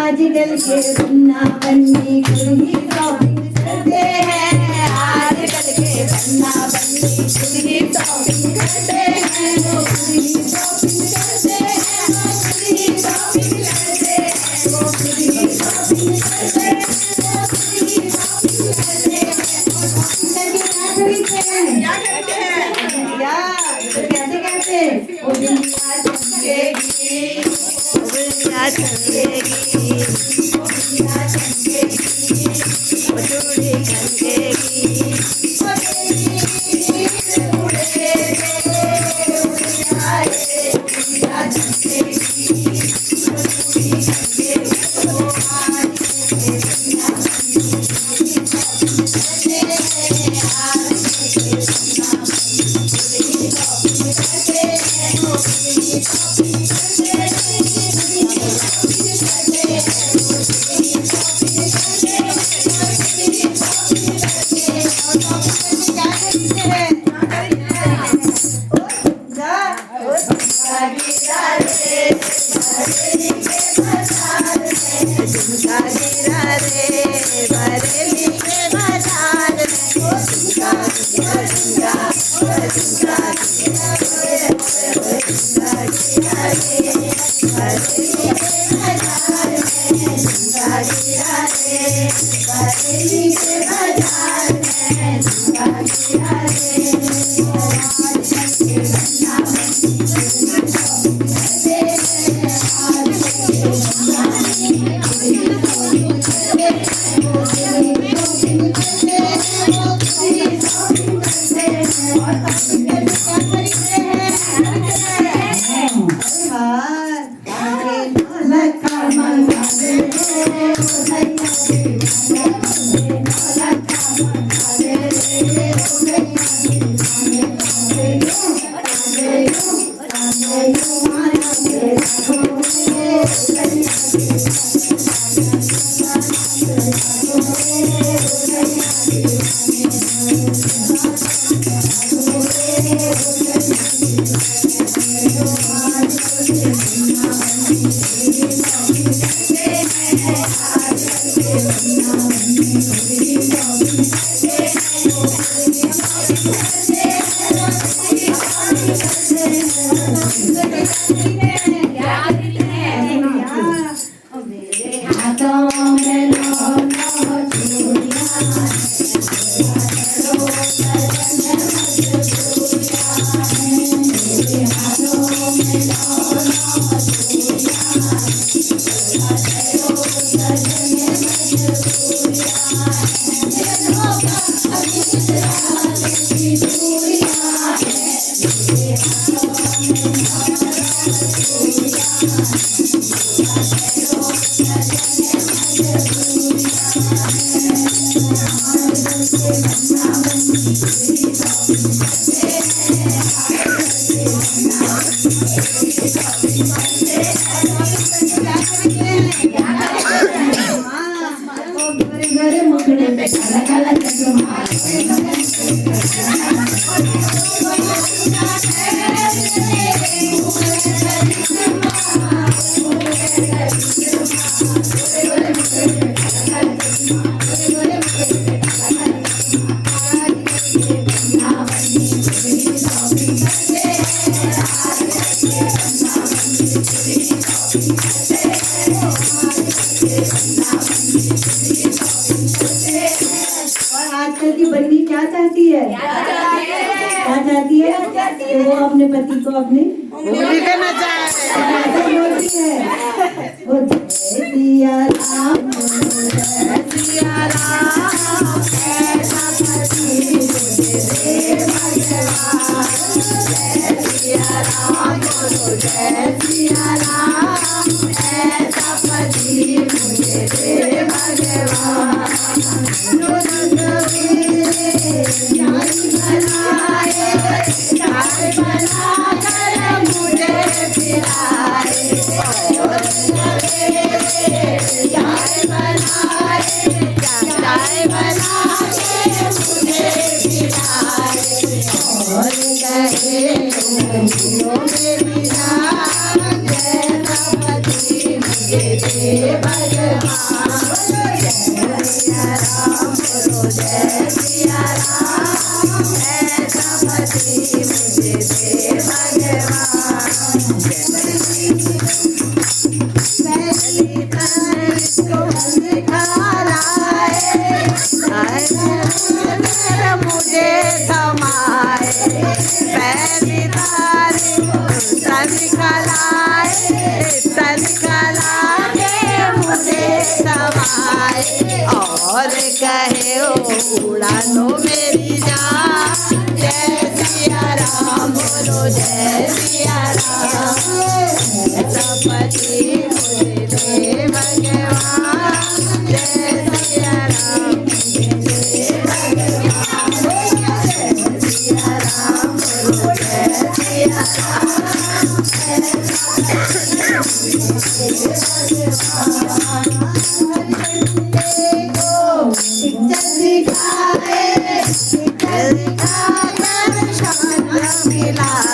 आजकल के वृंदावन में खुद ही शॉपिंग करते हैं। आजकल के वृंदावन में खुद ही शॉपिंग करते हैं। वो खुद ही शॉपिंग करते हैं। वो खुद ही शॉपिंग करते हैं। वो खुद ही शॉपिंग करते हैं। वो खुद ही शॉपिंग करते हैं। क्या कहते हैं? कैसे कहते? वो दुनिया चमकेगी, वो दुनिया चमकेगी, वो दुनिया चमकेगी, वो चूड़ी चमकेगी, वो तेरी उड़े उड़ाए, दुनिया चमकेगी, वो चूड़ी चमकेगी, वो आज के दुनिया वो अपने पति को अपने उंगली पे नचाए बोलती है वो जय सिया राम जय सिया राम ऐसा पति मुझे दे भगवान जय सिया राम बोलो जय सिया राम ऐसा पति मुझे दे भगवान जय भगवान जय सिया राम बोलो जय सिया राम ऐसा पति मुझे दे भगवान पहली तारीख को दिखाए मुझे थमाए पहली तारीख तनिखला के मुझे थमाए और कहे उड़ा दो मेरी जान जय सिया राम बोलो जय सिया राम पति मुझे दे भगवान जय सिया राम सिया राम बोलो जय सिया मिला